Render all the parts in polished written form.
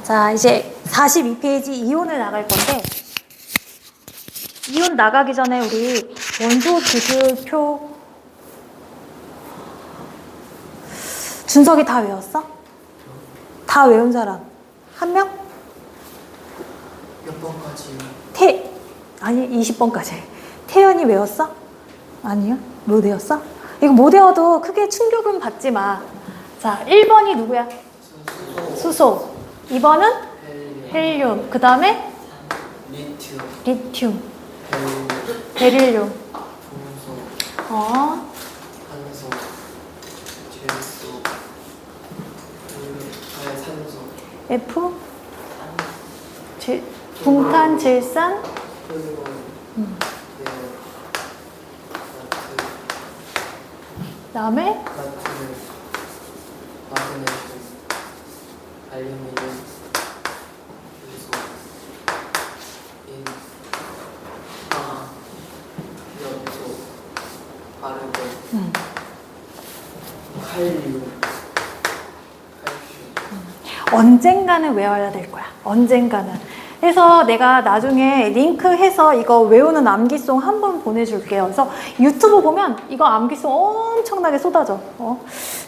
자, 이제 42페이지 이온을 나갈 건데, 이온 나가기 전에 우리 원소 기술표 준석이 다 외웠어? 다 외운 사람 한 명? 몇 번까지요? 아니 20번까지. 태연이 외웠어? 아니요? 못 외웠어? 이거 못 외워도 크게 충격은 받지 마. 자, 1번이 누구야? 수소. 2번은 헬륨. 그 다음에 리튬. 베릴륨. 산소, 질소, 산소, F. 붕탄, 질산. 그 다음에 마그네슘, 알루미늄, 유소, 인, 화, 염소, 아르곤, 칼륨, 칼슘. 언젠가는 외워야 될 거야. 언젠가는. 그래서 내가 나중에 링크해서 이거 외우는 암기송 한번 보내줄게요. 그래서 유튜브 보면 이거 암기송 엄청나게 쏟아져.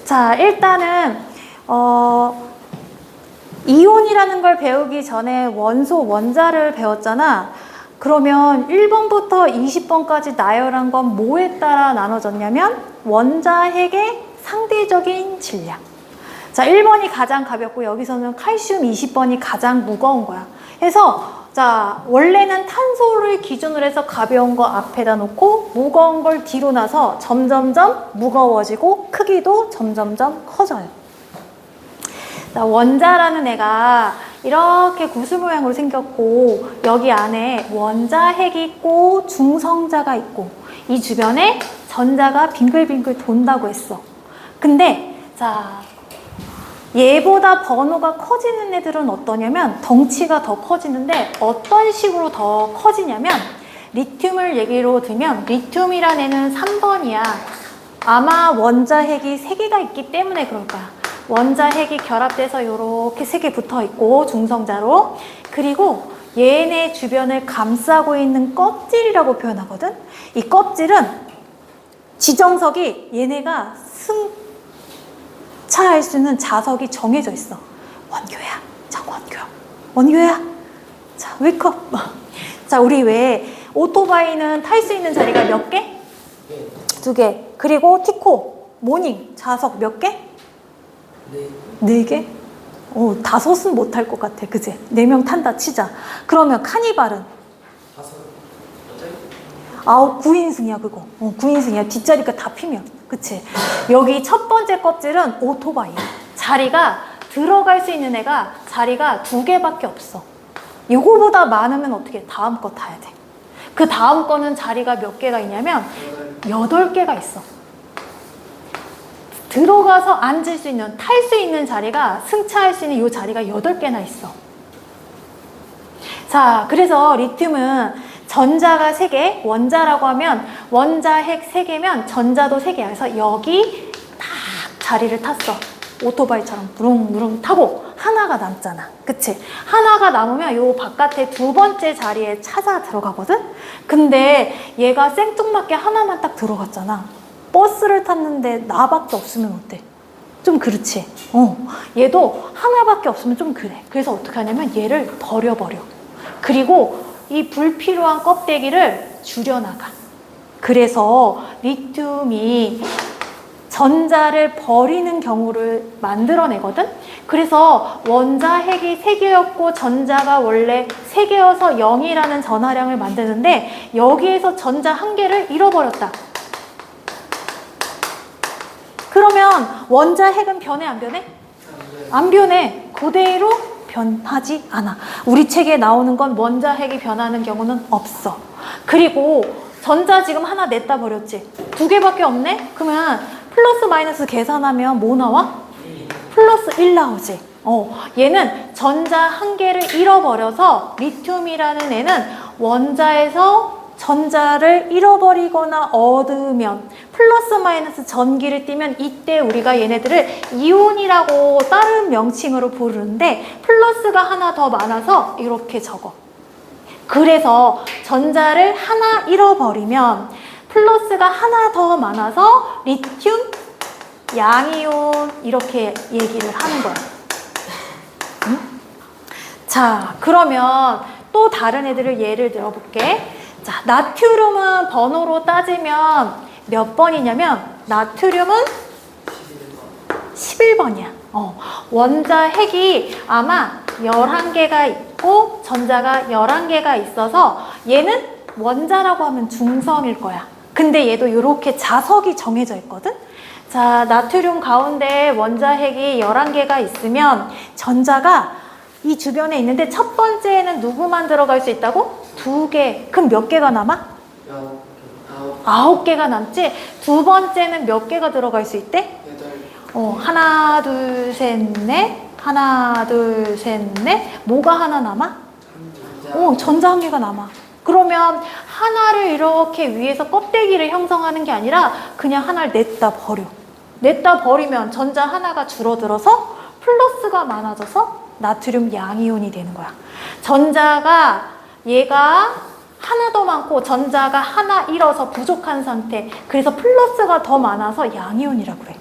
자, 일단은 이온이라는 걸 배우기 전에 원소, 원자를 배웠잖아. 그러면 1번부터 20번까지 나열한 건 뭐에 따라 나눠졌냐면 원자, 핵의 상대적인 질량. 자, 1번이 가장 가볍고 여기서는 칼슘 20번이 가장 무거운 거야. 그래서 자, 원래는 탄소를 기준으로 해서 가벼운 거 앞에다 놓고 무거운 걸 뒤로 놔서 점점점 무거워지고 크기도 점점점 커져요. 자, 원자라는 애가 이렇게 구슬 모양으로 생겼고 여기 안에 원자, 핵이 있고 중성자가 있고 이 주변에 전자가 빙글빙글 돈다고 했어. 근데 자, 얘보다 번호가 커지는 애들은 어떠냐면 덩치가 더 커지는데 어떤 식으로 더 커지냐면 리튬을 얘기로 들면 리튬이란 애는 3번이야. 아마 원자 핵이 3개가 있기 때문에 그럴 거야. 원자 핵이 결합돼서 이렇게 3개 붙어 있고 중성자로. 그리고 얘네 주변을 감싸고 있는 껍질이라고 표현하거든. 이 껍질은 지정석이 얘네가 승차할 수 있는 자석이 정해져 있어. 원교야. 자, 원교야. 자, 웨이크업. 자, 우리 왜 오토바이는 탈 수 있는 자리가 몇 개? 2개. 그리고 티코, 모닝, 자석 몇 개? 4개? 5은 못 탈 것 같아. 그치? 4명 탄다 치자. 그러면 카니발은? 9인승이야 그거. 9인승이야. 뒷자리가 다 피면. 그치? 여기 첫 번째 껍질은 오토바이야. 자리가 들어갈 수 있는 애가 자리가 2개밖에 없어. 이거보다 많으면 어떻게 다음 거 타야 돼. 그 다음 거는 자리가 몇 개가 있냐면 8개가 있어. 들어가서 앉을 수 있는, 탈 수 있는 자리가, 승차할 수 있는 이 자리가 8개나 있어. 자, 그래서 리튬은 전자가 3개, 원자라고 하면 원자, 핵 3개면 전자도 3개야. 그래서 여기 딱 자리를 탔어. 오토바이처럼 무릉무릉 타고 하나가 남잖아. 그치? 하나가 남으면 요 바깥에 2번째 자리에 찾아 들어가거든? 근데 얘가 생뚱맞게 하나만 딱 들어갔잖아. 버스를 탔는데 나밖에 없으면 어때? 좀 그렇지? 얘도 하나밖에 없으면 좀 그래. 그래서 어떻게 하냐면 얘를 버려. 그리고 이 불필요한 껍데기를 줄여나가. 그래서 리튬이 전자를 버리는 경우를 만들어내거든? 그래서 원자 핵이 3개였고 전자가 원래 3개여서 0이라는 전하량을 만드는데 여기에서 전자 1개를 잃어버렸다. 그러면 원자 핵은 변해 안 변해? 안 변해. 그대로 변하지 않아. 우리 책에 나오는 건 원자 핵이 변하는 경우는 없어. 그리고 전자 지금 하나 냈다 버렸지? 2개밖에 없네? 그러면 플러스 마이너스 계산하면 뭐 나와? 플러스 1 나오지. 얘는 전자 1개를 잃어버려서 리튬이라는 애는 원자에서 전자를 잃어버리거나 얻으면 플러스 마이너스 전기를 띠면 이때 우리가 얘네들을 이온이라고 다른 명칭으로 부르는데 플러스가 하나 더 많아서 이렇게 적어. 그래서 전자를 하나 잃어버리면 플러스가 하나 더 많아서 리튬, 양이온 이렇게 얘기를 하는 거야. 응? 자, 그러면 또 다른 애들을 예를 들어볼게. 자, 나트륨은 번호로 따지면 몇 번이냐면 나트륨은 11번이야. 원자 핵이 아마 11개가 있고 전자가 11개가 있어서 얘는 원자라고 하면 중성일 거야. 근데 얘도 이렇게 자석이 정해져 있거든? 자, 나트륨 가운데 원자 핵이 11개가 있으면 전자가 이 주변에 있는데 첫 번째에는 누구만 들어갈 수 있다고? 2개. 그럼 몇 개가 남아? 9개가 남지? 두 번째는 몇 개가 들어갈 수 있대? 8. 하나, 둘, 셋, 넷. 하나, 둘, 셋, 넷. 뭐가 하나 남아? 전자 1개가 남아. 그러면 하나를 이렇게 위에서 껍데기를 형성하는 게 아니라 그냥 하나를 냈다 버려. 냈다 버리면 전자 하나가 줄어들어서 플러스가 많아져서 나트륨 양이온이 되는 거야. 전자가 얘가 하나 더 많고 전자가 하나 잃어서 부족한 상태. 그래서 플러스가 더 많아서 양이온이라고 그래.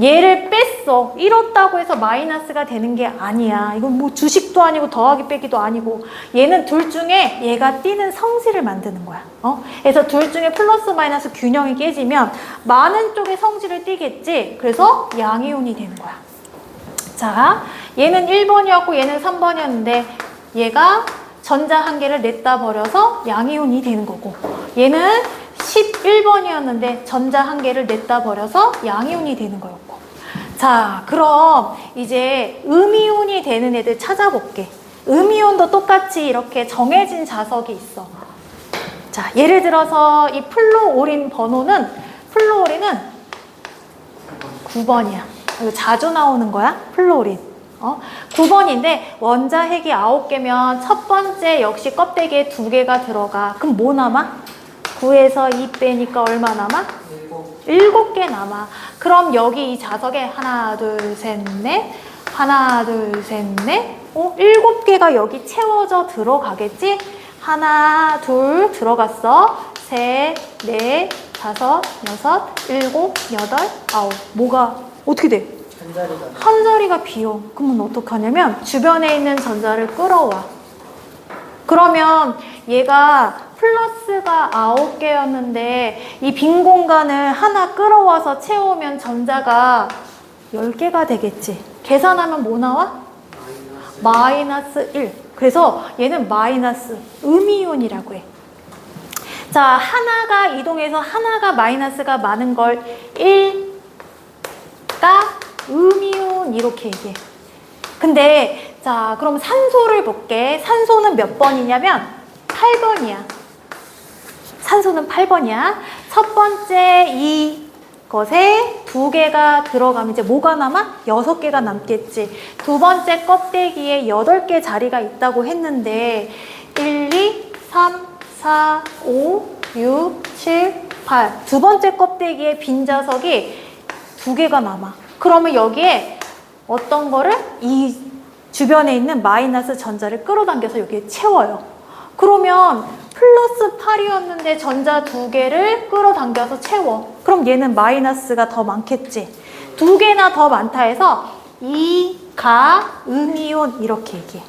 얘를 뺐어. 잃었다고 해서 마이너스가 되는 게 아니야. 이건 뭐 주식도 아니고 더하기 빼기도 아니고 얘는 둘 중에 얘가 띄는 성질을 만드는 거야. 그래서 둘 중에 플러스 마이너스 균형이 깨지면 많은 쪽의 성질을 띠겠지. 그래서 양이온이 되는 거야. 자, 얘는 1번이었고 얘는 3번이었는데 얘가 전자 1개를 냈다 버려서 양이온이 되는 거고 얘는 11번이었는데 전자 1개를 냈다 버려서 양이온이 되는 거였고. 자, 그럼 이제 음이온이 되는 애들 찾아볼게. 음이온도 똑같이 이렇게 정해진 자석이 있어. 자, 예를 들어서 이 플로오린 번호는 플로오린은 9번이야. 이거 자주 나오는 거야. 플로오린. 9번인데 원자 핵이 9개면 첫 번째 역시 껍데기에 2개가 들어가. 그럼 뭐 남아? 9에서 2 빼니까 얼마 남아? 7개 남아. 그럼 여기 이 자석에 하나, 둘, 셋, 넷. 하나, 둘, 셋, 넷. 7개가 여기 채워져 들어가겠지? 하나, 둘 들어갔어. 셋, 넷, 다섯, 여섯, 일곱, 여덟, 아홉. 뭐가 어떻게 돼? 한 자리가 비어. 그러면 어떡하냐면 주변에 있는 전자를 끌어와. 그러면 얘가 플러스가 9개였는데 이 빈 공간을 하나 끌어와서 채우면 전자가 10개가 되겠지. 계산하면 뭐 나와? 마이너스 1. 그래서 얘는 마이너스 음이온이라고 해. 자, 하나가 이동해서 하나가 마이너스가 많은 걸 1가 음이온 이렇게 얘기해. 근데 자, 그럼 산소를 볼게. 산소는 몇 번이냐면 8번이야. 산소는 8번이야. 첫 번째 이것에 2개가 들어가면 이제 뭐가 남아? 6개가 남겠지. 두 번째 껍데기에 8개 자리가 있다고 했는데 1, 2, 3, 4, 5, 6, 7, 8. 두 번째 껍데기에 빈 자석이 2개가 남아. 그러면 여기에 어떤 거를 이 주변에 있는 마이너스 전자를 끌어당겨서 여기에 채워요. 그러면 플러스 8이었는데 전자 2개를 끌어당겨서 채워. 그럼 얘는 마이너스가 더 많겠지. 2개나 더 많다 해서 이가 음이온 이렇게 얘기해.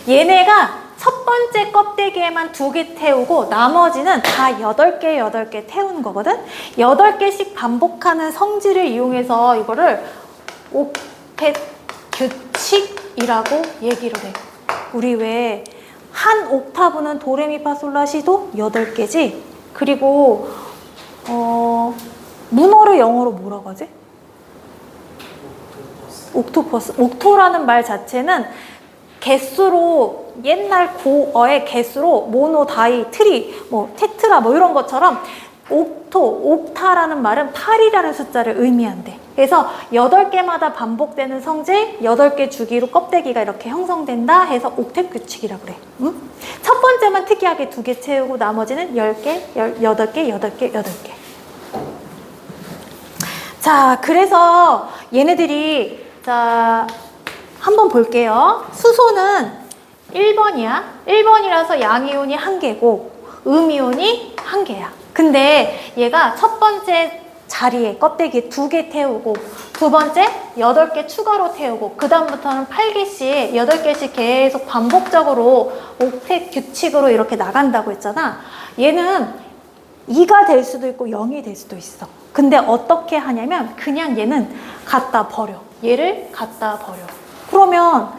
얘네가 첫 번째 껍데기에만 2개 태우고 나머지는 다 8개 태우는 거거든. 8개씩 반복하는 성질을 이용해서 이거를 옥텟 규칙이라고 얘기를 해. 우리 왜 한 옥타브는 도레미파솔라시도 8개지? 그리고 문어를 영어로 뭐라고 하지? 옥토퍼스. 옥토라는 말 자체는 개수로 옛날 고어의 개수로 모노, 다이, 트리, 테트라 이런 것처럼 옥토, 옥타라는 말은 8이라는 숫자를 의미한대. 그래서 8개마다 반복되는 성질 8개 주기로 껍데기가 이렇게 형성된다 해서 옥텟 규칙이라고 그래. 응? 첫 번째만 특이하게 2개 채우고 나머지는 10개, 8개, 8개, 8개. 자, 그래서 얘네들이 자, 한번 볼게요. 수소는 1번이야. 1번이라서 양이온이 1개고 음이온이 1개야. 근데 얘가 첫 번째 자리에 껍데기 2개 태우고 두 번째 8개 추가로 태우고 그 다음부터는 8개씩 8개씩 계속 반복적으로 옥텟 규칙으로 이렇게 나간다고 했잖아. 얘는 2가 될 수도 있고 0이 될 수도 있어. 근데 어떻게 하냐면 그냥 얘는 갖다 버려. 얘를 갖다 버려. 그러면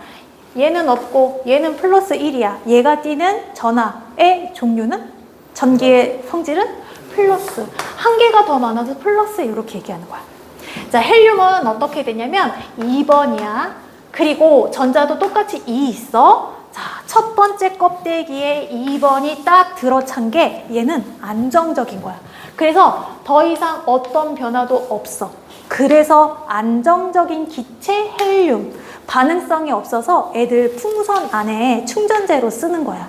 얘는 없고 얘는 플러스 1이야. 얘가 띄는 전하의 종류는 전기의 성질은 플러스. 1개가 더 많아서 플러스 이렇게 얘기하는 거야. 자, 헬륨은 어떻게 되냐면 2번이야. 그리고 전자도 똑같이 2 있어. 자, 첫 번째 껍데기에 2번이 딱 들어찬 게 얘는 안정적인 거야. 그래서 더 이상 어떤 변화도 없어. 그래서 안정적인 기체 헬륨. 반응성이 없어서 애들 풍선 안에 충전재로 쓰는 거야.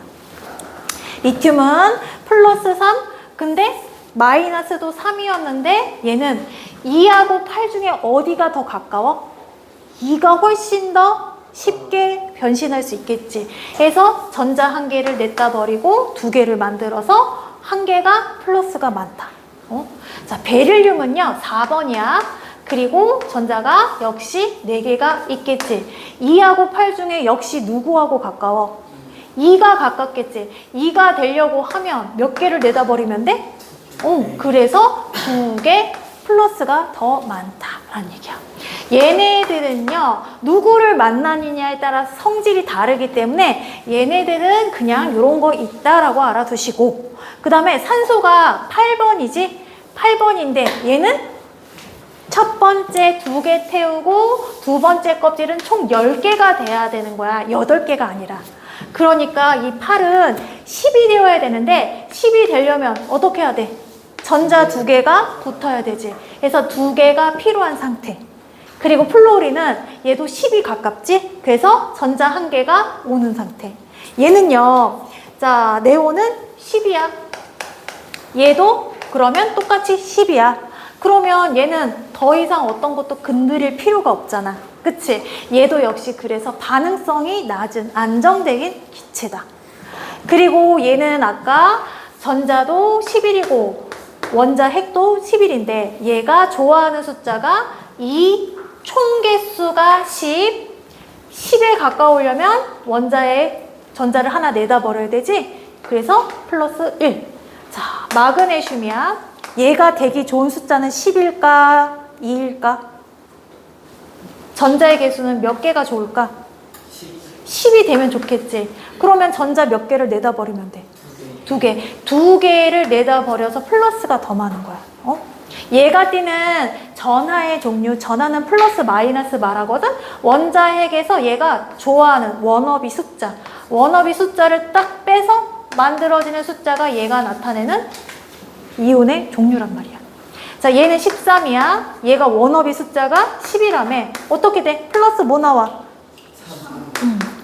리튬은 플러스 3. 근데 마이너스도 3이었는데 얘는 2하고 8 중에 어디가 더 가까워? 2가 훨씬 더 쉽게 변신할 수 있겠지. 그래서 전자 1개를 냈다 버리고 2개를 만들어서 1개가 플러스가 많다. 자, 베릴륨은요 4번이야. 그리고 전자가 역시 4개가 있겠지. 2하고 8 중에 역시 누구하고 가까워? 2가 가깝겠지. 2가 되려고 하면 몇 개를 내다 버리면 돼? 그래서 2개 플러스가 더 많다라는 얘기야. 얘네들은요 누구를 만나느냐에 따라 성질이 다르기 때문에 얘네들은 그냥 이런 거 있다라고 알아두시고, 그 다음에 산소가 8번이지. 8번인데 얘는 첫 번째 2개 태우고 두 번째 껍질은 총 10개가 돼야 되는 거야. 8개가 아니라. 그러니까 이 8은 10이 되어야 되는데 10이 되려면 어떻게 해야 돼? 전자 2개가 붙어야 되지. 그래서 2개가 필요한 상태. 그리고 플로리는 얘도 10이 가깝지? 그래서 전자 1개가 오는 상태. 얘는요, 자, 네온은 10이야. 얘도 그러면 똑같이 10이야. 그러면 얘는 더 이상 어떤 것도 건드릴 필요가 없잖아. 그치? 얘도 역시 그래서 반응성이 낮은 안정적인 기체다. 그리고 얘는 아까 전자도 11이고 원자 핵도 11인데 얘가 좋아하는 숫자가 2, 총 개수가 10, 10에 가까우려면 원자의 전자를 하나 내다 버려야 되지? 그래서 플러스 1. 자, 마그네슘이야. 얘가 되기 좋은 숫자는 10일까? 2일까? 전자의 개수는 몇 개가 좋을까? 10이 되면 좋겠지. 그러면 전자 몇 개를 내다 버리면 돼? 2개. 2개를 내다 버려서 플러스가 더 많은 거야. 얘가 띄는 전하의 종류, 전하는 플러스 마이너스 말하거든? 원자 핵에서 얘가 좋아하는 원업이 숫자. 원업이 숫자를 딱 빼서 만들어지는 숫자가 얘가 나타내는 이온의 종류란 말이야. 자, 얘는 13이야. 얘가 원업이 숫자가 10이라며. 어떻게 돼? 플러스 뭐 나와?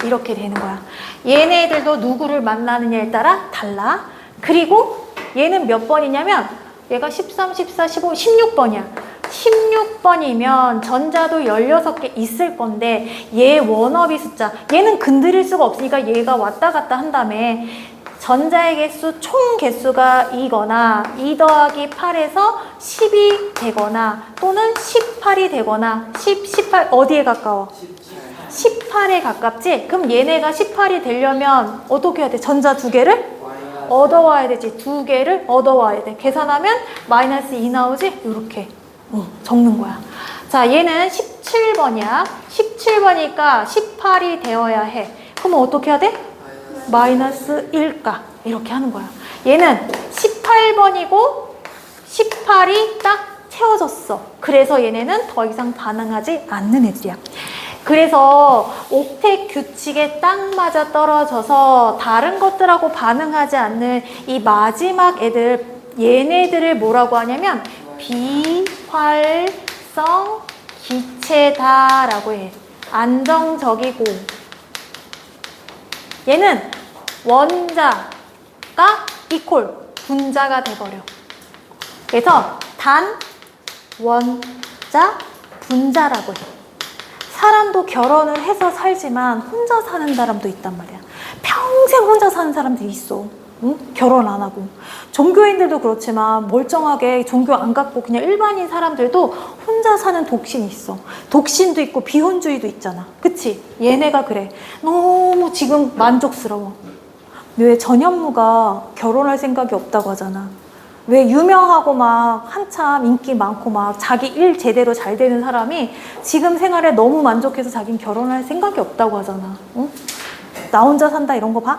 이렇게 되는 거야. 얘네들도 누구를 만나느냐에 따라 달라. 그리고 얘는 몇 번이냐면 얘가 13, 14, 15, 16번이야. 16번이면 전자도 16개 있을 건데 얘 원업이 숫자. 얘는 건드릴 수가 없으니까 얘가 왔다 갔다 한다며. 전자의 개수 총 개수가 2거나 2 더하기 8에서 10이 되거나 또는 18이 되거나 10, 18 어디에 가까워? 18에 가깝지? 그럼 얘네가 18이 되려면 어떻게 해야 돼? 전자 2개를 얻어와야 되지. 2개를 얻어와야 돼. 계산하면 마이너스 2 나오지? 이렇게 적는 거야. 자, 얘는 17번이야. 17번이니까 18이 되어야 해. 그러면 어떻게 해야 돼? 마이너스 1가. 이렇게 하는 거야. 얘는 18번이고 18이 딱 채워졌어. 그래서 얘네는 더 이상 반응하지 않는 애들이야. 그래서 옥텟 규칙에 딱 맞아 떨어져서 다른 것들하고 반응하지 않는 이 마지막 애들, 얘네들을 뭐라고 하냐면 비활성 합성 기체다라고 해. 안정적이고. 얘는 원자가 이퀄 분자가 돼버려. 그래서 단 원자 분자라고 해. 사람도 결혼을 해서 살지만 혼자 사는 사람도 있단 말이야. 평생 혼자 사는 사람도 있어. 응? 결혼 안 하고. 종교인들도 그렇지만 멀쩡하게 종교 안 갖고 그냥 일반인 사람들도 혼자 사는 독신이 있어. 독신도 있고 비혼주의도 있잖아. 그치? 얘네가 그래. 너무 지금 만족스러워. 왜 전현무가 결혼할 생각이 없다고 하잖아. 왜 유명하고 막 한참 인기 많고 막 자기 일 제대로 잘 되는 사람이 지금 생활에 너무 만족해서 자기는 결혼할 생각이 없다고 하잖아. 응? 나 혼자 산다 이런 거 봐?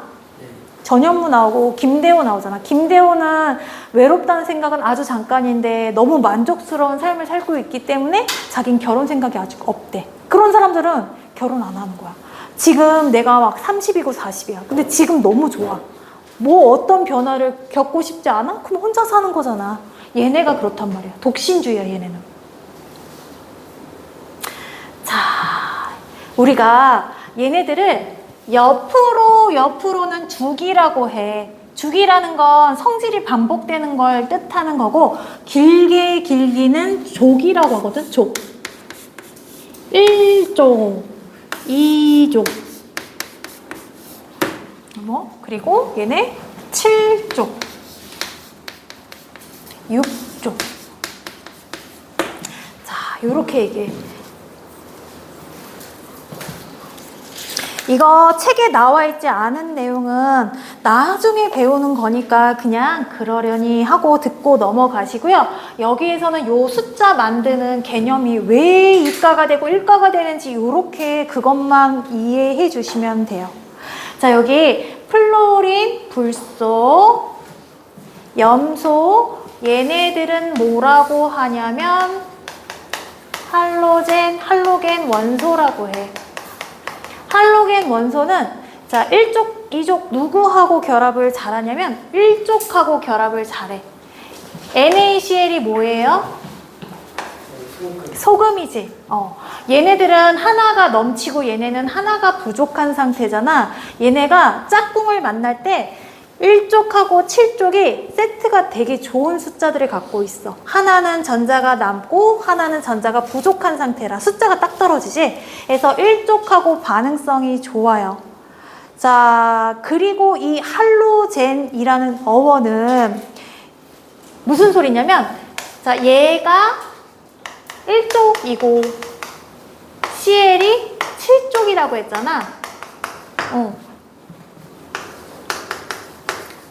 전현무 나오고 김대호 나오잖아. 김대호는 외롭다는 생각은 아주 잠깐인데 너무 만족스러운 삶을 살고 있기 때문에 자기는 결혼 생각이 아직 없대. 그런 사람들은 결혼 안 하는 거야. 지금 내가 막 30이고 40이야. 근데 지금 너무 좋아. 뭐 어떤 변화를 겪고 싶지 않아? 그럼 혼자 사는 거잖아. 얘네가 그렇단 말이야. 독신주의야, 얘네는. 자, 우리가 얘네들을 옆으로는 주기라고 해. 주기라는 건 성질이 반복되는 걸 뜻하는 거고, 길기는 족이라고 하거든. 족. 1족, 2족. 그리고 얘네 7족, 6족. 자, 요렇게 얘기해. 이거 책에 나와 있지 않은 내용은 나중에 배우는 거니까 그냥 그러려니 하고 듣고 넘어가시고요. 여기에서는 요 숫자 만드는 개념이 왜 이가가 되고 일가가 되는지 이렇게 그것만 이해해 주시면 돼요. 자, 여기 플로린, 불소, 염소, 얘네들은 뭐라고 하냐면 할로겐 원소라고 해. 할로겐 원소는 자 1족, 2족 누구하고 결합을 잘하냐면 1족하고 결합을 잘해. NaCl이 뭐예요? 소금이지. 얘네들은 하나가 넘치고 얘네는 하나가 부족한 상태잖아. 얘네가 짝꿍을 만날 때 1쪽하고 7쪽이 세트가 되게 좋은 숫자들을 갖고 있어. 하나는 전자가 남고 하나는 전자가 부족한 상태라 숫자가 딱 떨어지지. 그래서 1쪽하고 반응성이 좋아요. 자, 그리고 이 할로젠이라는 어원은 무슨 소리냐면, 자, 얘가 1쪽이고 CL이 7쪽이라고 했잖아.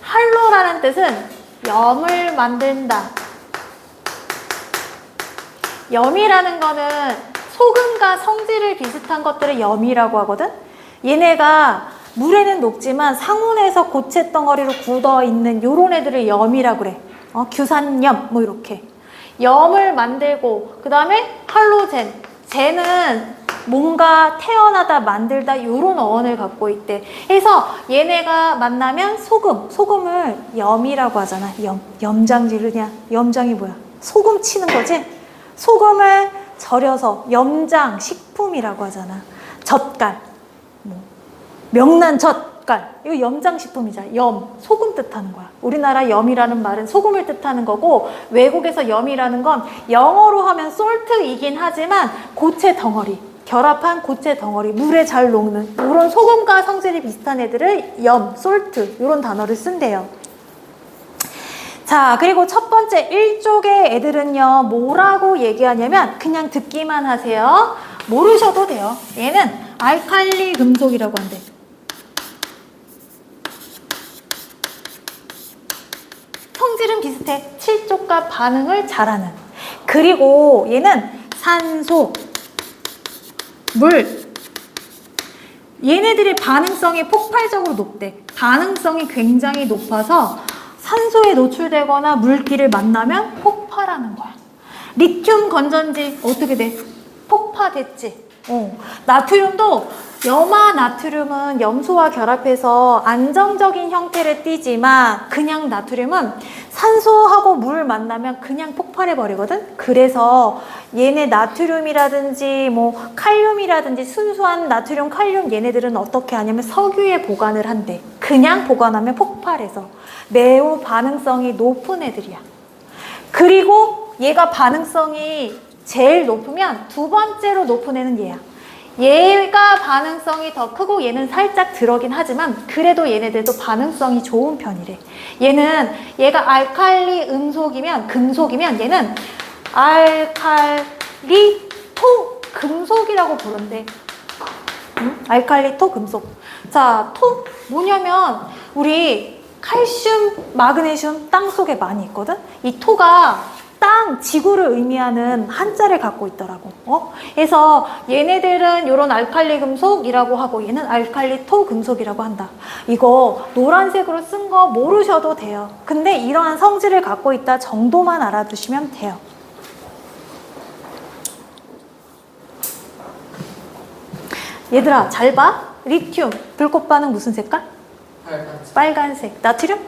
할로라는 뜻은 염을 만든다. 염이라는 거는 소금과 성질을 비슷한 것들을 염이라고 하거든. 얘네가 물에는 녹지만 상온에서 고체 덩어리로 굳어 있는 요런 애들을 염이라고 그래. 규산염 뭐 이렇게. 염을 만들고 그 다음에 할로젠. 젠은 뭔가 태어나다 만들다 요런 어원을 갖고 있대. 그래서 얘네가 만나면 소금을 염이라고 하잖아. 염장지를 그냥 염장이 뭐야? 소금 치는 거지? 소금을 절여서 염장, 식품이라고 하잖아. 젓갈, 명란젓갈 이거 염장식품이잖아. 염, 소금 뜻하는 거야. 우리나라 염이라는 말은 소금을 뜻하는 거고 외국에서 염이라는 건 영어로 하면 salt이긴 하지만 고체 덩어리, 결합한 고체 덩어리, 물에 잘 녹는 이런 소금과 성질이 비슷한 애들을 염, salt 이런 단어를 쓴대요. 자, 그리고 첫 번째 1쪽의 애들은요 뭐라고 얘기하냐면 그냥 듣기만 하세요. 모르셔도 돼요. 얘는 알칼리 금속이라고 한대. 성질은 비슷해. 7쪽과 반응을 잘하는. 그리고 얘는 산소, 물. 얘네들의 반응성이 폭발적으로 높대. 반응성이 굉장히 높아서 산소에 노출되거나 물기를 만나면 폭발하는 거야. 리튬 건전지 어떻게 돼? 폭파됐지. 나트륨도 염화 나트륨은 염소와 결합해서 안정적인 형태를 띠지만 그냥 나트륨은 산소하고 물 만나면 그냥 폭발해 버리거든. 그래서 얘네 나트륨이라든지 뭐 칼륨이라든지 순수한 나트륨, 칼륨 얘네들은 어떻게 하냐면 석유에 보관을 한대. 그냥 보관하면 폭발해서 매우 반응성이 높은 애들이야. 그리고 얘가 반응성이 제일 높으면 두 번째로 높은 애는 얘야. 얘가 반응성이 더 크고 얘는 살짝 덜하긴 하지만 그래도 얘네들도 반응성이 좋은 편이래. 얘가 알칼리 음속이면 금속이면 얘는 알칼리 토 금속이라고 부른대. 알칼리 토 금속. 자, 토 뭐냐면 우리 칼슘, 마그네슘 땅 속에 많이 있거든. 이 토가 땅, 지구를 의미하는 한자를 갖고 있더라고. 그래서 얘네들은 이런 알칼리 금속이라고 하고 얘는 알칼리 토 금속이라고 한다. 이거 노란색으로 쓴 거 모르셔도 돼요. 근데 이러한 성질을 갖고 있다 정도만 알아두시면 돼요. 얘들아 잘 봐. 리튬, 불꽃 반응 무슨 색깔? 빨간색, 빨간색. 나트륨?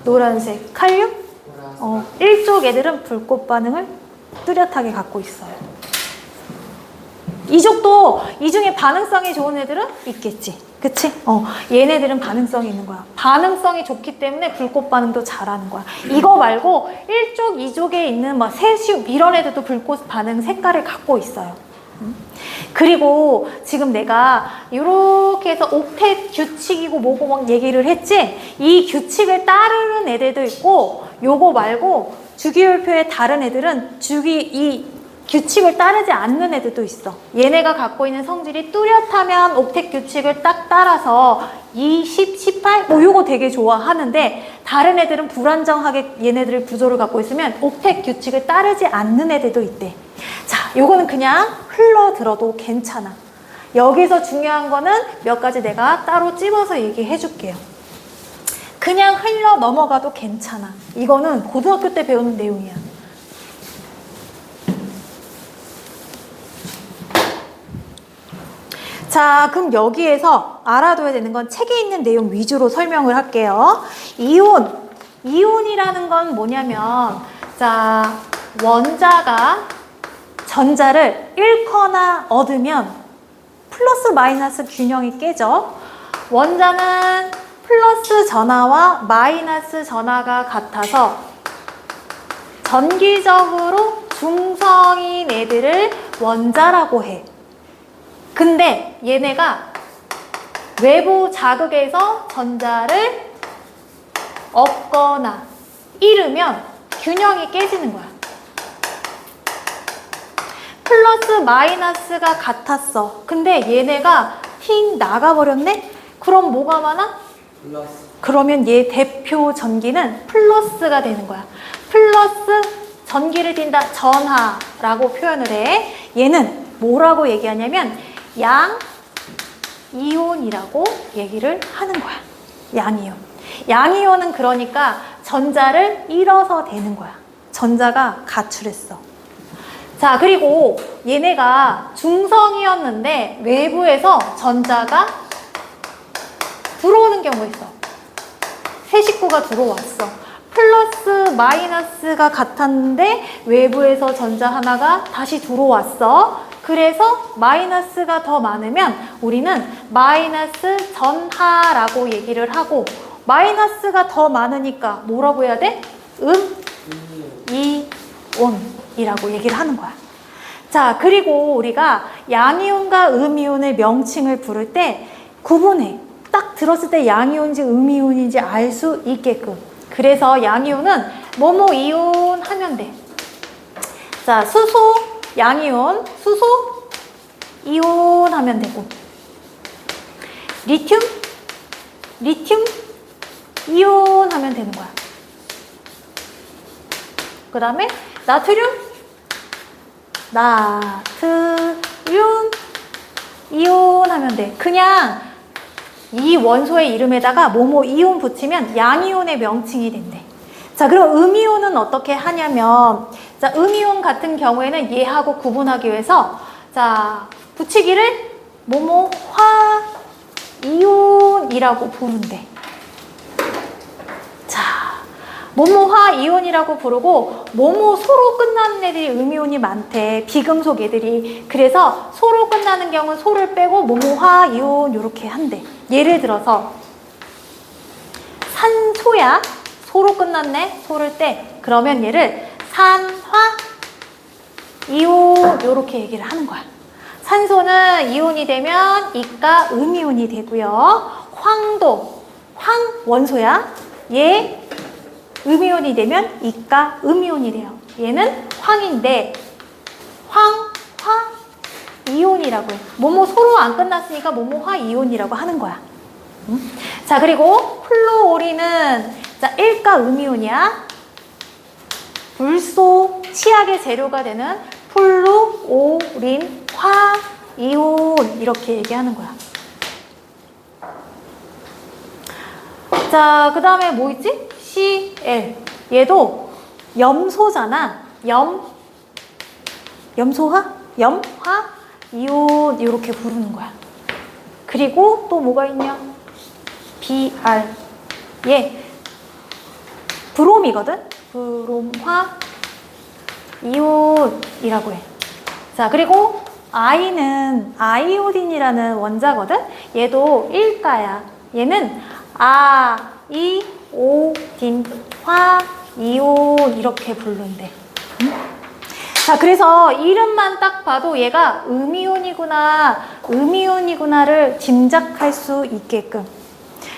노란색. 칼륨? 보라색. 일족 애들은 불꽃 반응을 뚜렷하게 갖고 있어요. 이족도 이 중에 반응성이 좋은 애들은 있겠지. 그치? 얘네들은 반응성이 있는 거야. 반응성이 좋기 때문에 불꽃 반응도 잘하는 거야. 이거 말고 1족, 2족에 있는 뭐 세슘 이런 애들도 불꽃 반응 색깔을 갖고 있어요. 그리고 지금 내가 이렇게 해서 옥텟 규칙이고 뭐고 막 얘기를 했지? 이 규칙을 따르는 애들도 있고 요거 말고 주기율표의 다른 애들은 이 규칙을 따르지 않는 애들도 있어. 얘네가 갖고 있는 성질이 뚜렷하면 옥텟 규칙을 딱 따라서 20, 18 뭐 요거 되게 좋아하는데 다른 애들은 불안정하게 얘네들의 구조를 갖고 있으면 옥텟 규칙을 따르지 않는 애들도 있대. 자, 요거는 그냥 흘러들어도 괜찮아. 여기서 중요한 거는 몇 가지 내가 따로 찝어서 얘기해 줄게요. 그냥 흘러 넘어가도 괜찮아. 이거는 고등학교 때 배우는 내용이야. 자, 그럼 여기에서 알아둬야 되는 건 책에 있는 내용 위주로 설명을 할게요. 이온이라는 건 뭐냐면, 자, 원자가 전자를 잃거나 얻으면 플러스 마이너스 균형이 깨져. 원자는 플러스 전하와 마이너스 전하가 같아서 전기적으로 중성인 애들을 원자라고 해. 근데 얘네가 외부 자극에서 전자를 얻거나 잃으면 균형이 깨지는 거야. 플러스 마이너스가 같았어. 근데 얘네가 휙 나가버렸네? 그럼 뭐가 많아? 플러스. 그러면 얘 대표 전기는 플러스가 되는 거야. 플러스 전기를 띈다. 전하라고 표현을 해. 얘는 뭐라고 얘기하냐면 양이온이라고 얘기를 하는 거야. 양이온. 양이온은 그러니까 전자를 잃어서 되는 거야. 전자가 가출했어. 자, 그리고 얘네가 중성이었는데 외부에서 전자가 들어오는 경우가 있어. 새 식구가 들어왔어. 플러스 마이너스가 같았는데 외부에서 전자 하나가 다시 들어왔어. 그래서 마이너스가 더 많으면 우리는 마이너스 전하라고 얘기를 하고, 마이너스가 더 많으니까 뭐라고 해야 돼? 이온이라고 얘기를 하는 거야. 자, 그리고 우리가 양이온과 음이온의 명칭을 부를 때 구분해. 딱 들었을 때 양이온인지 음이온인지 알 수 있게끔. 그래서 양이온은 뭐뭐 이온 하면 돼. 자, 수소 양이온, 수소 이온 하면 되고, 리튬 이온 하면 되는 거야. 그 다음에 나트륨 이온 하면 돼. 그냥 이 원소의 이름에다가 뭐뭐 이온 붙이면 양이온의 명칭이 된대. 자, 그럼 음이온은 어떻게 하냐면, 자, 음이온 같은 경우에는 얘하고 구분하기 위해서, 자, 붙이기를 뭐뭐화 이온이라고 부른대. 자, 뭐뭐화 이온이라고 부르고 뭐뭐 소로 끝나는 애들이 음이온이 많대. 비금속 애들이. 그래서 소로 끝나는 경우는 소를 빼고 뭐뭐화 이온 이렇게 한대. 예를 들어서 산소야. 소로 끝났네. 소를 떼. 그러면 얘를 산화 이온 이렇게 얘기를 하는 거야. 산소는 이온이 되면 이가 음이온이 되고요. 황도, 황 원소야. 얘 음이온이 되면 이가 음이온이 돼요. 얘는 황인데 황, 화, 이온이라고 해. 뭐뭐 소로 안 끝났으니까 뭐뭐 화 이온이라고 하는 거야. 자, 그리고 플로오린은 자, 일가 음이온이야. 불소 치약의 재료가 되는 플루오린 화 이온 이렇게 얘기하는 거야. 자, 그 다음에 뭐 있지? Cl. 얘도 염소잖아. 염소화? 염화 이온 이렇게 부르는 거야. 그리고 또 뭐가 있냐? Br. 얘 브롬이거든? 브롬화 이온이라고 해. 자, 그리고 I는 아이오딘이라는 원자거든? 얘도 일가야. 얘는 아이오딘 화 이온 이렇게 부른대. 자, 그래서 이름만 딱 봐도 얘가 음이온이구나를 짐작할 수 있게끔.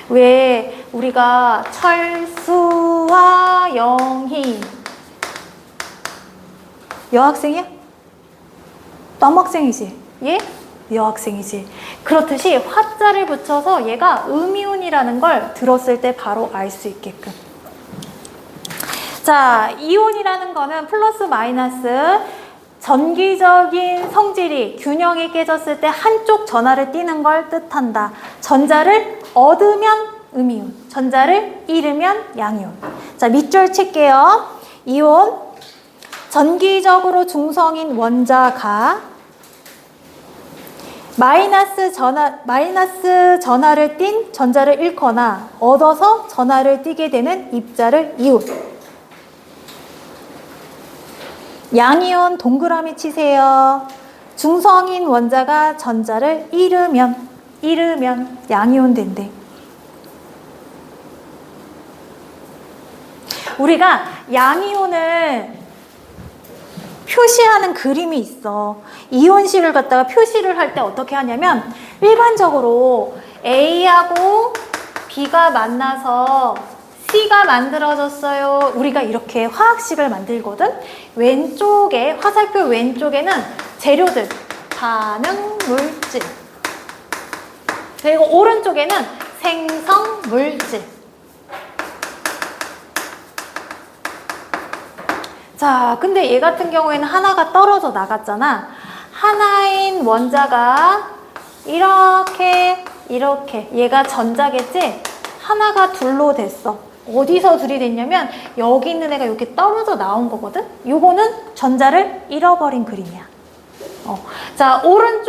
왜 우리가 철수와 영희 여학생이야? 남학생이지? 얘? 여학생이지. 그렇듯이 화자를 붙여서 얘가 음이온이라는 걸 들었을 때 바로 알 수 있게끔. 자, 이온이라는 거는 플러스 마이너스 전기적인 성질이 균형이 깨졌을 때 한쪽 전하를 띠는 걸 뜻한다. 전자를 얻으면 음이온, 전자를 잃으면 양이온. 자, 밑줄 칠게요. 이온, 전기적으로 중성인 원자가 마이너스 전하를 띤 전자를 잃거나 얻어서 전하를 띠게 되는 입자를 이온. 양이온 동그라미 치세요. 중성인 원자가 전자를 잃으면 양이온 된대. 우리가 양이온을 표시하는 그림이 있어. 이온식을 갖다가 표시를 할 때 어떻게 하냐면 일반적으로 A하고 B가 만나서 C가 만들어졌어요. 우리가 이렇게 화학식을 만들거든. 왼쪽에 화살표 왼쪽에는 재료들, 반응 물질. 그리고 오른쪽에는 생성 물질. 자, 근데 얘 같은 경우에는 하나가 떨어져 나갔잖아. 하나인 원자가 이렇게 얘가 전자겠지? 하나가 둘로 됐어. 어디서 둘이 됐냐면 여기 있는 애가 이렇게 떨어져 나온 거거든? 요거는 전자를 잃어버린 그림이야. 자, 오른쪽